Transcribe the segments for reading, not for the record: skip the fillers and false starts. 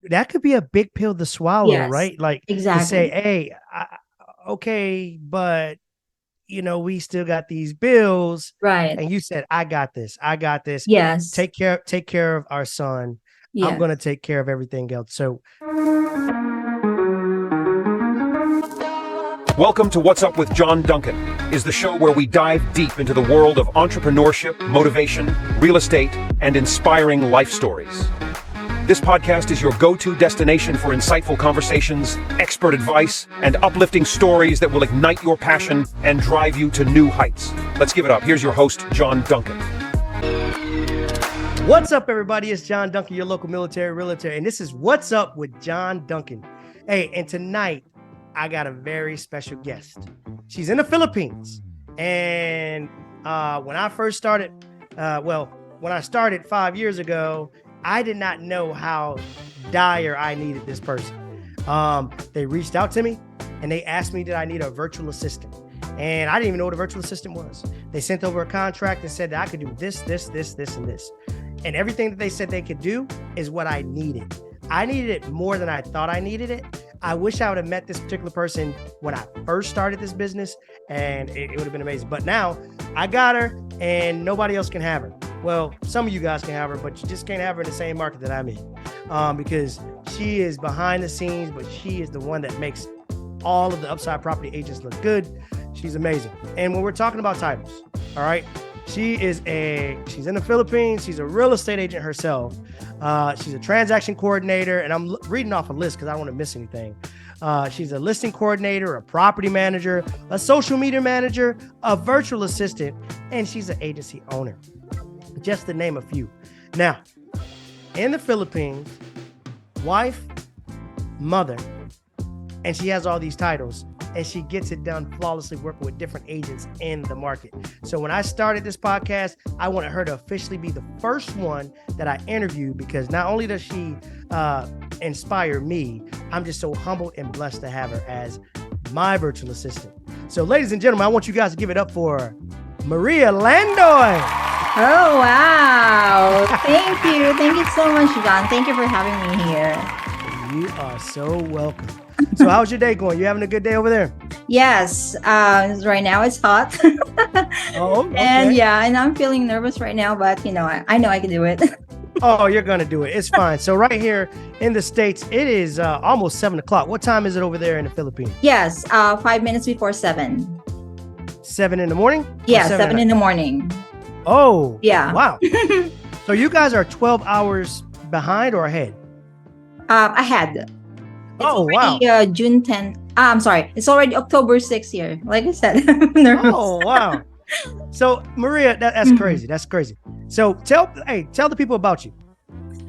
that could be a big pill to swallow, Yes, right? Like to say, exactly. hey, okay, but we still got these bills. Right. And you said, I got this. I got this. Yes. Take care of our son. I'm Yes. going to take care of everything else. So Welcome to What's Up with John Duncan, is the show where we dive deep into the world of entrepreneurship, motivation, real estate, and inspiring life stories. This podcast is your go-to destination for insightful conversations, expert advice, and uplifting stories that will ignite your passion and drive you to new heights. Let's give it up. Here's your host, John Duncan. what's up, everybody? It's John Duncan, your local military realtor, and this is What's Up with John Duncan. Hey, and tonight I got a very special guest. She's in the Philippines, and when I first started, when I started 5 years ago, I did not know how dire I needed this person. They reached out to me and they asked me, did I need a virtual assistant? And I didn't even know what a virtual assistant was. They sent over a contract and said that I could do this, and this. And everything that they said they could do is what I needed. I needed it more than I thought I needed it. I wish I would have met this particular person when I first started this business, and it would have been amazing. But now I got her and nobody else can have her. Well, some of you guys can have her, but you just can't have her in the same market that I'm in, because she is behind the scenes, but she is the one that makes all of the Upside Property agents look good. She's amazing. And when we're talking about titles, all right, she's in the Philippines. She's a real estate agent herself. She's a transaction coordinator, and I'm reading off a list because I don't want to miss anything. She's a listing coordinator, a property manager, a social media manager, a virtual assistant, and she's an agency owner, just to name a few. Now, in the Philippines, wife, mother, and she has all these titles, and she gets it done flawlessly working with different agents in the market. So when I started this podcast, I wanted her to officially be the first one that I interviewed, because not only does she inspire me, I'm just so humbled and blessed to have her as my virtual assistant. So ladies and gentlemen, I want you guys to give it up for Maria Landoy. Oh, wow. Thank you. Thank you so much, John. Thank you for having me here. You are so welcome. So how's your day going? You having a good day over there? Yes. Right now it's hot. Oh, okay. And I'm feeling nervous right now, but I know I can do it. Oh, you're going to do it. It's fine. So right here in the States, it is almost 7 o'clock. What time is it over there in the Philippines? Yes. 5 minutes before 7. 7 in the morning? Yeah, 7 in the morning. Oh, yeah. Wow. So you guys are 12 hours behind or ahead? Ahead. Wow. June 10th. I'm sorry. It's already October 6th here. Like I said, I'm nervous. Oh, wow. So Maria, that's crazy. That's crazy. So tell the people about you.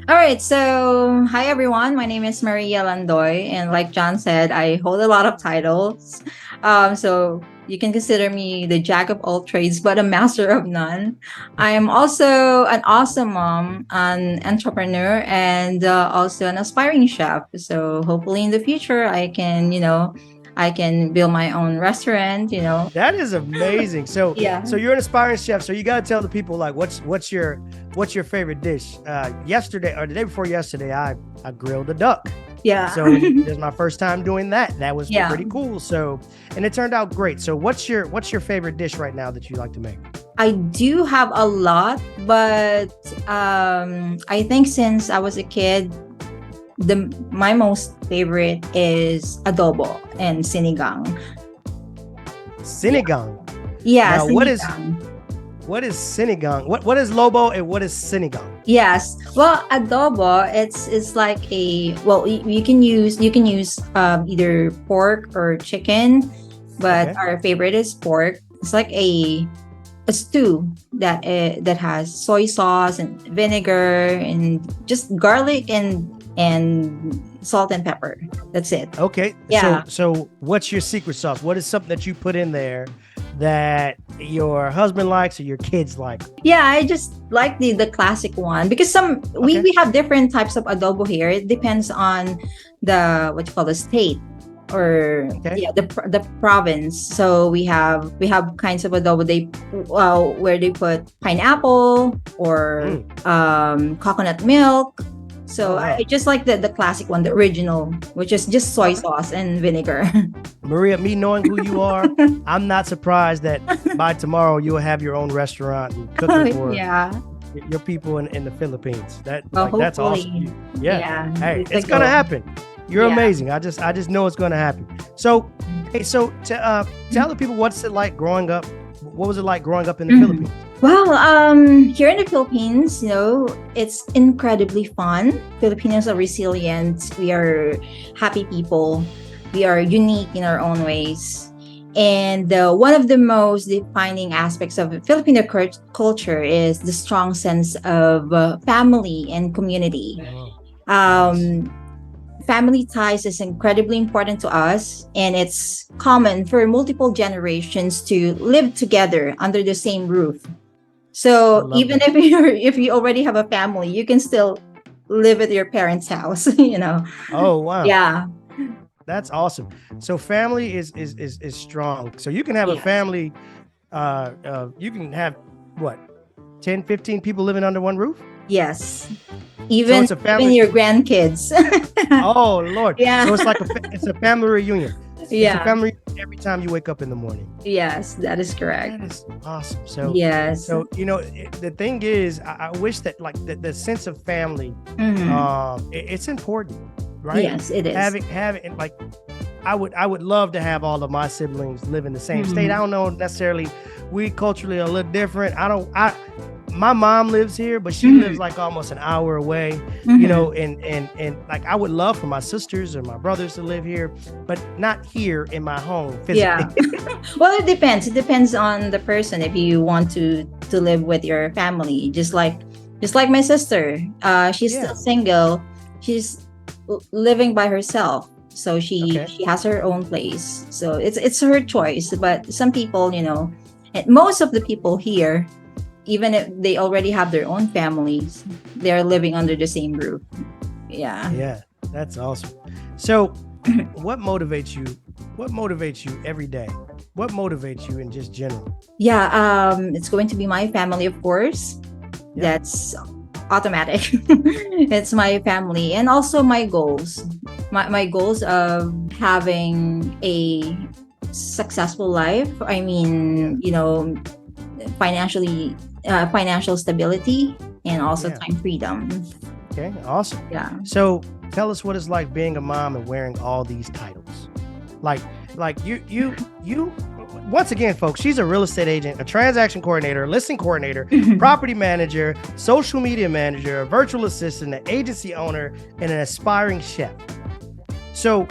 All right. So hi, everyone. My name is Maria Landoy. And like John said, I hold a lot of titles. So you can consider me the jack of all trades, but a master of none. I am also an awesome mom, an entrepreneur, and also an aspiring chef. So hopefully in the future, I can build my own restaurant, That is amazing. So yeah. So you're an aspiring chef. So you got to tell the people, like, what's your favorite dish? Yesterday or the day before yesterday, I grilled a duck. Yeah. So this is my first time doing that. That was pretty cool. So, and it turned out great. So what's your favorite dish right now that you like to make? I do have a lot, but I think since I was a kid, my most favorite is adobo and sinigang. Sinigang. Yeah. Now, sinigang. What is sinigang? What is lobo and what is sinigang? Yes. Well, adobo, it's like you can use either pork or chicken, but our favorite is pork. It's like a stew that has soy sauce and vinegar and just garlic and salt and pepper. That's it. Okay. Yeah. So what's your secret sauce? What is something that you put in there that your husband likes or your kids like? Yeah, I just like the classic one, because we have different types of adobo here. It depends on the state or the province. So we have kinds of adobo where they put pineapple or coconut milk. So Oh, wow. I just like the classic one, the original, which is just soy sauce and vinegar. Maria, me knowing who you are, I'm not surprised that by tomorrow you'll have your own restaurant and cooking for Yeah. your people in the Philippines. Well, That's hopefully. awesome. Yeah. Hey, It's a it's gonna goal. happen. You're Yeah. amazing. I just know it's gonna happen. So, hey, so tell the people what's it like growing up. What was it like growing up in the Mhm. Philippines? Well, here in the Philippines, it's incredibly fun. Filipinos are resilient. We are happy people. We are unique in our own ways. And one of the most defining aspects of Filipino culture is the strong sense of family and community. Um, Family ties is incredibly important to us, and it's common for multiple generations to live together under the same roof. So love even that. if you already have a family, you can still live at your parents' house. Oh, wow. Yeah. That's awesome. So family is strong. So you can have a Yes. family. You can have what, 10, 15 people living under one roof. Yes. Even it's a family- even your grandkids. Oh Lord. Yeah. So it's like it's a family reunion. It's a Yeah. family reunion every time you wake up in the morning. Yes, that is correct. That is awesome. So Yes. So the thing is, I wish that like the sense of family, Mhm. it's important, right? Yes, it is. Having like, I would love to have all of my siblings live in the same Mhm. state. I don't know necessarily. We culturally are a little different. My mom lives here, but she Mhm. lives like almost an hour away. Mhm. And like I would love for my sisters or my brothers to live here, but not here in my home physically. Yeah. Well, it depends. It depends on the person. If you want to live with your family, just like my sister. She's Yeah. still single. She's living by herself. So she Okay. has her own place. So it's her choice. But some people, and most of the people here, even if they already have their own families, they're living under the same roof. Yeah. Yeah, that's awesome. So, what motivates you? What motivates you every day? What motivates you in just general? Yeah, it's going to be my family, of course. Yeah. That's automatic. It's my family, and also my goals. My goals of having a successful life. I mean, financial stability, and also Yeah. time freedom. Okay, awesome. Yeah. So, tell us what it's like being a mom and wearing all these titles. Like you. Once again, folks, she's a real estate agent, a transaction coordinator, a listing coordinator, property manager, social media manager, a virtual assistant, an agency owner, and an aspiring chef. So,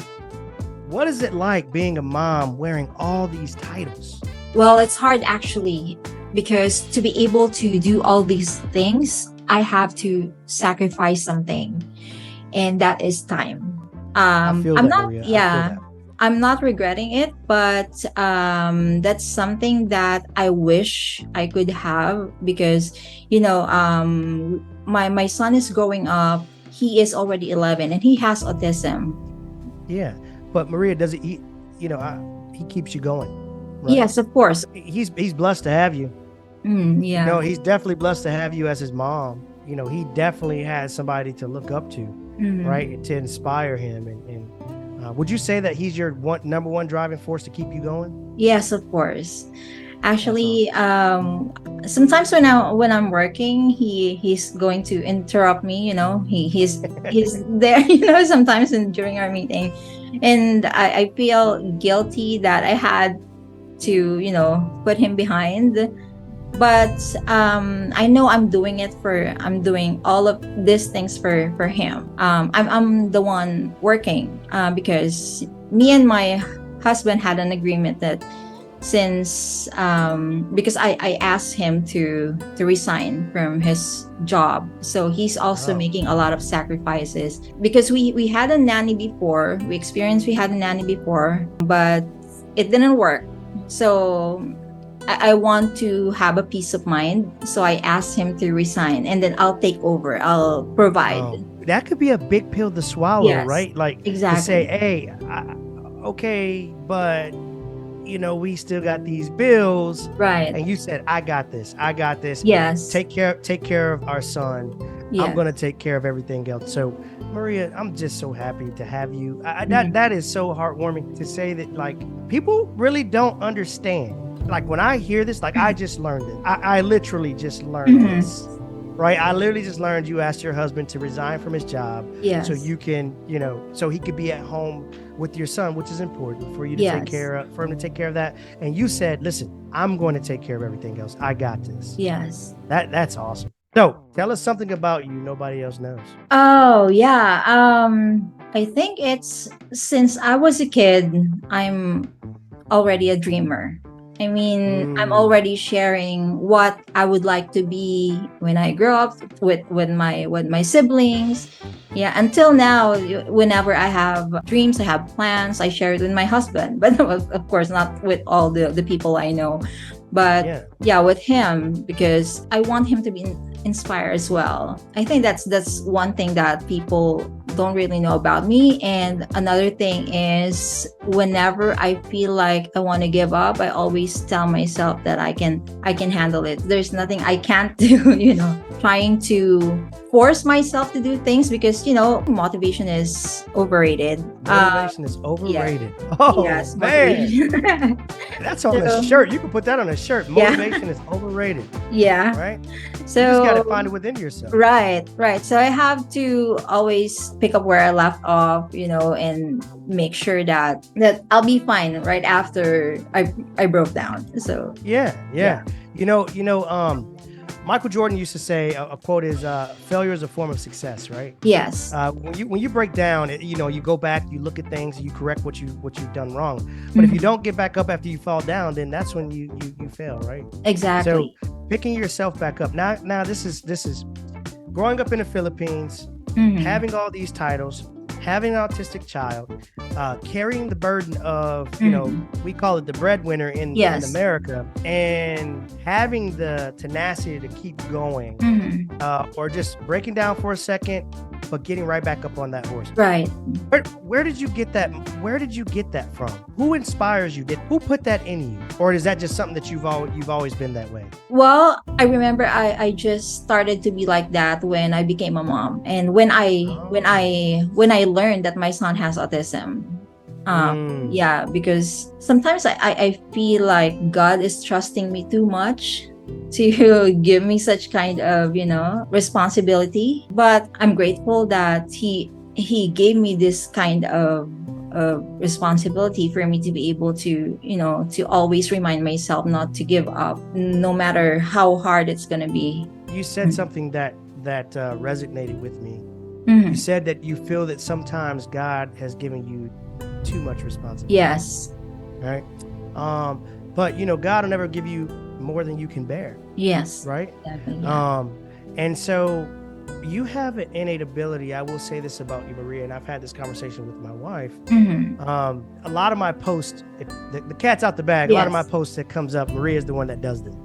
what is it like being a mom wearing all these titles? Well, it's hard actually, because to be able to do all these things, I have to sacrifice something, and that is time. I feel I'm that, not, Maria. I feel yeah, that. I'm not regretting it, but that's something that I wish I could have, because my son is growing up. He is already 11 and he has autism. Yeah, but Maria, does he keeps you going, right? Yes, of course. He's blessed to have you. Yeah. No, he's definitely blessed to have you as his mom. He definitely has somebody to look up to, Mhm. right, to inspire him. And would you say that he's your number one driving force to keep you going? Yes, of course. Actually, sometimes when I'm working, he's going to interrupt me. He's there. Sometimes during our meeting, and I feel guilty that I had to put him behind. But I know I'm doing all of these things for him. I'm the one working, because me and my husband had an agreement that since because I asked him to resign from his job, so he's also Wow. making a lot of sacrifices, because we had a nanny before. We had a nanny before, but it didn't work. So I want to have a peace of mind, so I asked him to resign, and then I'll take over. I'll provide. Oh, that could be a big pill to swallow, Yes, right? Like exactly. to say, hey, okay, but we still got these bills. Right. And you said, I got this. I got this. Yes. Take care of our son. Yeah. I'm going to take care of everything else. So, Maria, I'm just so happy to have you. That is so heartwarming to say that, like, people really don't understand. Like, when I hear this, like, I just learned it. I literally just learned this. Right? I literally just learned you asked your husband to resign from his job. Yes. So you can, so he could be at home with your son, which is important for you to take care of, for him to take care of that. And you said, listen, I'm going to take care of everything else. I got this. Yes. That's awesome. So tell us something about you nobody else knows. Oh, yeah. I think it's since I was a kid, I'm already a dreamer. I mean, I'm already sharing what I would like to be when I grow up with my siblings. Yeah, until now, whenever I have dreams, I have plans, I share it with my husband. But of course, not with all the people I know. But yeah, with him, because I want him to be inspired as well. I think that's one thing that people don't really know about me. And another thing is, whenever I feel like I want to give up, I always tell myself that I can handle it. There's nothing I can't do, trying to force myself to do things, because motivation is overrated. Motivation is overrated. Yeah. Oh, yes, man. That's on a shirt. You can put that on a shirt. Motivation is overrated. Yeah. Right? So you just got to find it within yourself. Right. So I have to always pick up where I left off, and make sure that I'll be fine right after I broke down. So yeah. Michael Jordan used to say, a quote is, failure is a form of success, right? Yes. When you break down, you go back, you look at things, you correct what you've done wrong. But if you don't get back up after you fall down, then that's when you fail, right? Exactly. So picking yourself back up. Now this is growing up in the Philippines, having all these titles, having an autistic child, carrying the burden of, we call it the breadwinner in America, and having the tenacity to keep going, or just breaking down for a second, but getting right back up on that horse. Right. Where did you get that? Where did you get that from? Who inspires you? Who put that in you? Or is that just something that you've always been that way? Well, I remember I just started to be like that when I became a mom, and when I learned that my son has autism. Yeah, because sometimes I feel like God is trusting me too much to give me such kind of responsibility, but I'm grateful that he gave me this kind of responsibility for me to be able to to always remind myself not to give up, no matter how hard it's gonna be. You said something that resonated with me. You said that you feel that sometimes God has given you too much responsibility. Yes. Right. But God will never give you more than you can bear. Yes. Right. Exactly, yeah. And so you have an innate ability. I will say this about you, Maria, and I've had this conversation with my wife. A lot of my posts, the cat's out the bag. A lot of my posts that comes up, Maria is the one that does them.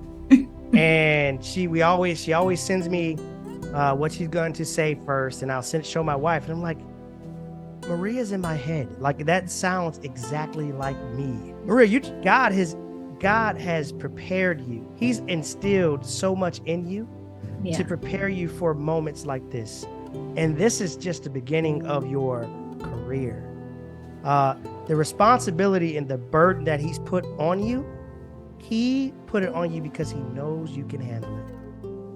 And she always sends me what she's going to say first, and I'll show my wife, and I'm like, Maria's in my head. Like, that sounds exactly like me. Maria, God has prepared you. He's instilled so much in you to prepare you for moments like this. And this is just the beginning of your career. The responsibility and the burden that he's put on you, he put it on you because he knows you can handle it.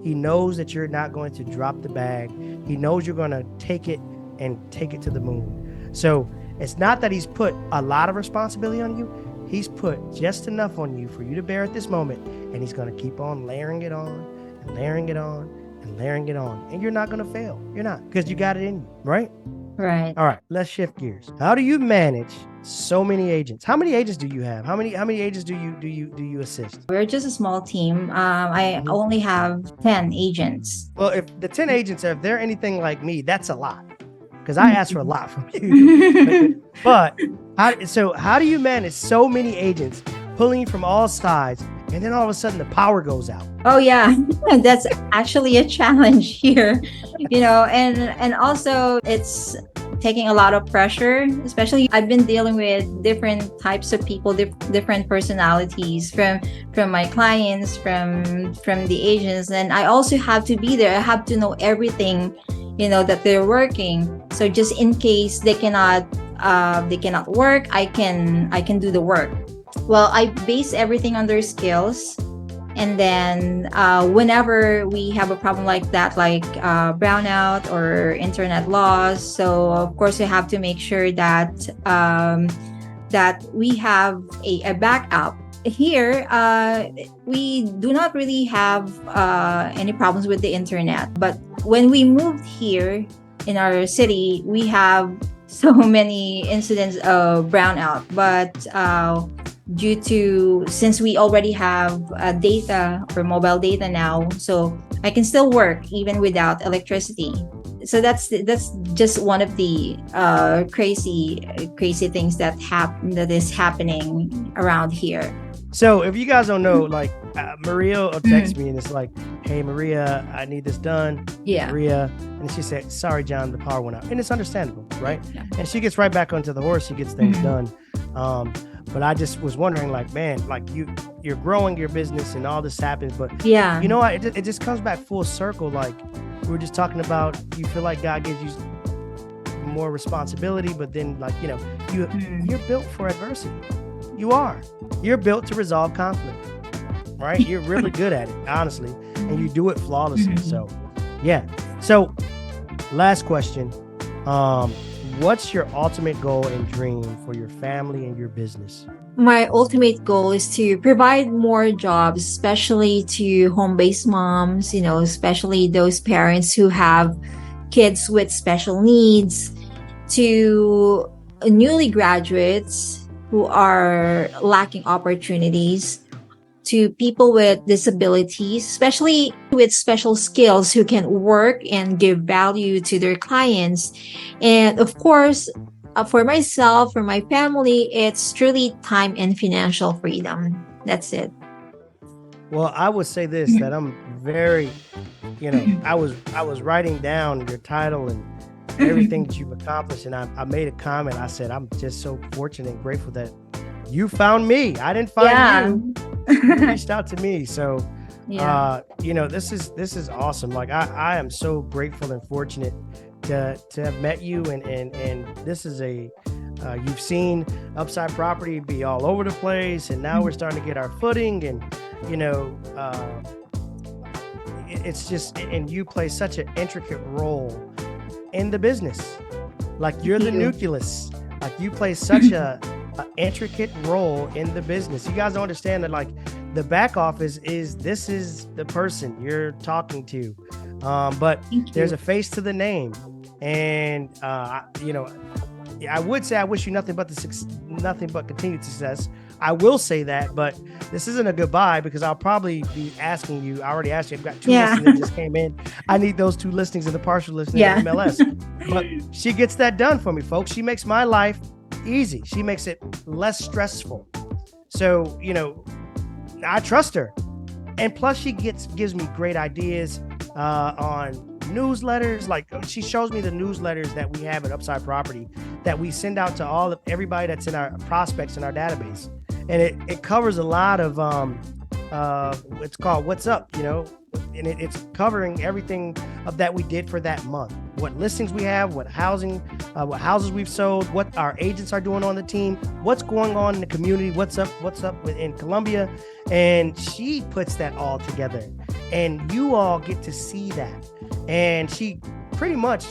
He knows that you're not going to drop the bag. He knows you're going to take it and take it to the moon. So it's not that he's put a lot of responsibility on you. He's put just enough on you for you to bear at this moment. And he's going to keep on layering it on and layering it on and layering it on. And you're not going to fail. You're not, because you got it in you, right? Right. All right, let's shift gears. How do you manage so many agents? How many agents do you have? How many agents do you assist? We're just a small team. I only have 10 agents. Well, if the 10 agents if they're anything like me, that's a lot, because I ask for a lot from you. But how do you manage so many agents pulling from all sides, and then all of a sudden the power goes out? Oh yeah, that's actually a challenge here, and also it's taking a lot of pressure, especially I've been dealing with different types of people, different personalities from my clients, from the agents, and I also have to be there. I have to know everything, that they're working. So just in case they cannot work, I can do the work. Well, I base everything on their skills. And then whenever we have a problem like that, like brownout or internet loss, so of course we have to make sure that that we have a backup. Here, we do not really have any problems with the internet. But when we moved here in our city, we have so many incidents of brownout. But since we already have data or mobile data now, so I can still work even without electricity. So that's just one of the crazy things that is happening around here. So if you guys don't know, like Maria will text me and it's like, hey Maria, I need this done. Yeah. Maria, and she said, sorry John, the power went out. And it's understandable, right? Yeah. And she gets right back onto the horse. She gets things done. But I just was wondering, like, man, like you're growing your business and all this happens, but yeah, you know what? It just comes back full circle. Like we were just talking about, you feel like God gives you more responsibility, but then like, you're built for adversity. You are. You're built to resolve conflict, right? You're really good at it, honestly, and you do it flawlessly. So, yeah. So, last question. What's your ultimate goal and dream for your family and your business? My ultimate goal is to provide more jobs, especially to home-based moms, especially those parents who have kids with special needs, to newly graduates who are lacking opportunities, to people with disabilities, especially with special skills who can work and give value to their clients. And of course, for myself, for my family, it's truly time and financial freedom. That's it. Well, I would say this, that I'm very, I was writing down your title and everything that you've accomplished. And I made a comment. I said, I'm just so fortunate and grateful that you found me. I didn't find you. You reached out to me. So, this is awesome. Like I am so grateful and fortunate to have met you. And this is you've seen Upside Property be all over the place. And now we're starting to get our footing and, it's just, and you play such an intricate role in the business. Like you're the nucleus. Like you play such a intricate role in the business. You guys don't understand that, like, the back office is the person you're talking to, but there's a face to the name. And I would say I wish you nothing but continued success. I will say that, but this isn't a goodbye, because I'll probably be asking you. I already asked you. I've got 2 listings that just came in. I need those 2 listings in the partial listing in MLS. But she gets that done for me, folks. She makes my life easy. She makes it less stressful. So, I trust her. And plus she gives me great ideas on newsletters. Like she shows me the newsletters that we have at Upside Property that we send out to everybody that's in our prospects in our database. And it covers a lot of it's called What's Up, and it's covering everything of that we did for that month. What listings we have, what houses we've sold, what our agents are doing on the team, what's going on in the community, what's up in Columbia. And she puts that all together, and you all get to see that. And she pretty much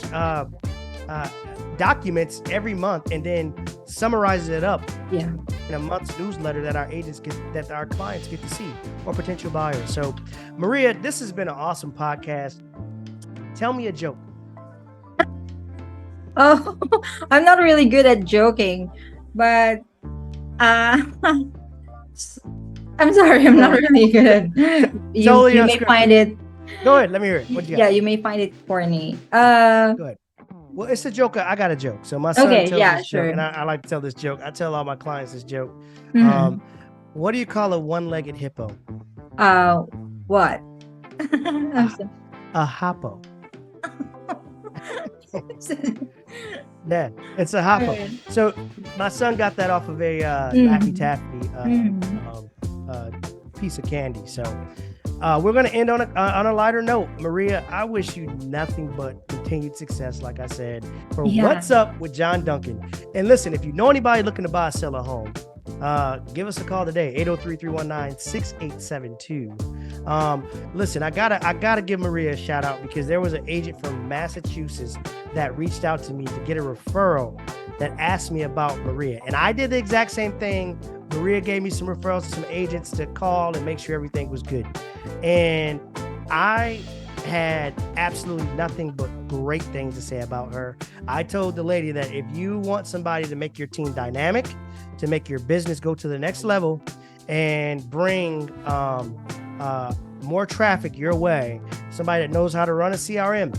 documents every month and then summarizes it up in a month's newsletter that our clients get to see, or potential buyers. So, Maria, this has been an awesome podcast. Tell me a joke. Oh, I'm not really good at joking, but I'm sorry, I'm not really good. You may find it. Go ahead, let me hear it. What do you got? Yeah, you may find it corny. Go ahead. Well, it's a joke. I got a joke. So my son tells this joke, and I like to tell this joke. I tell all my clients this joke. What do you call a one-legged hippo? What? A hoppo. Yeah, it's a hot Right. phone. So my son got that off of a Mhm. Laffy Taffy piece of candy. So we're gonna end on a lighter note. Maria, I wish you nothing but continued success, like I said, for Yeah. What's Up with John Duncan. And listen, if you know anybody looking to buy or sell a home, give us a call today, 803-319-6872. Listen, I gotta give Maria a shout out because there was an agent from Massachusetts that reached out to me to get a referral that asked me about Maria. And I did the exact same thing. Maria gave me some referrals to some agents to call and make sure everything was good. And I had absolutely nothing but great things to say about her. I told the lady that if you want somebody to make your team dynamic, to make your business go to the next level and bring more traffic your way, somebody that knows how to run a CRM,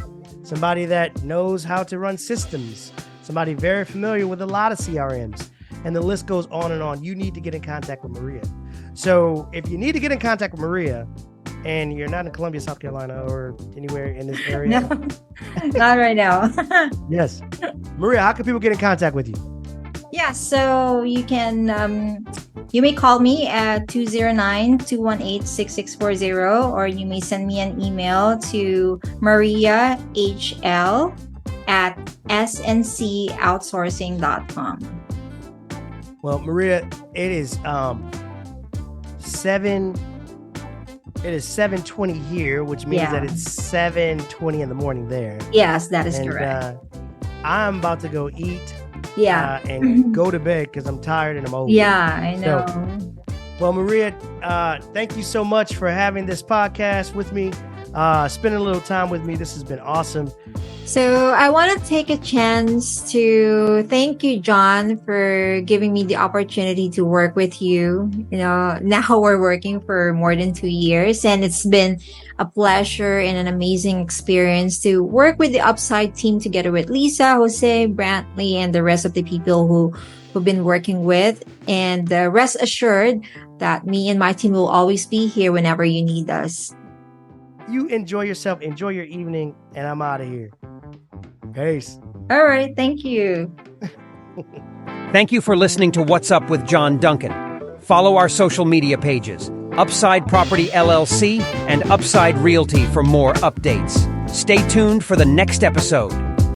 somebody that knows how to run systems, somebody very familiar with a lot of CRMs, and the list goes on and on, you need to get in contact with Maria. So if you need to get in contact with Maria and you're not in Columbia, South Carolina, or anywhere in this area, No, not right now. yes, Maria, how can people get in contact with you? Yeah, so you can you may call me at 209-218-6640, or you may send me an email to mariahl@sncoutsoursing.com. Well, Maria, it is 7:20 here, which means Yeah. that it's 7:20 in the morning there. Yes, that is And correct. I'm about to go eat Yeah. and go to bed because I'm tired and I'm old. Yeah, I know. Well, Maria, thank you so much for having this podcast with me, spending a little time with me. This has been awesome. So I want to take a chance to thank you, John, for giving me the opportunity to work with you. You know, now we're working for more than 2 years, and it's been a pleasure and an amazing experience to work with the Upside team together with Lisa, Jose, Brantley, and the rest of the people who've been working with. And rest assured that me and my team will always be here whenever you need us. You enjoy yourself, enjoy your evening, and I'm out of here. Peace. All right. Thank you. Thank you for listening to What's Up with John Duncan. Follow our social media pages, Upside Property LLC and Upside Realty for more updates. Stay tuned for the next episode.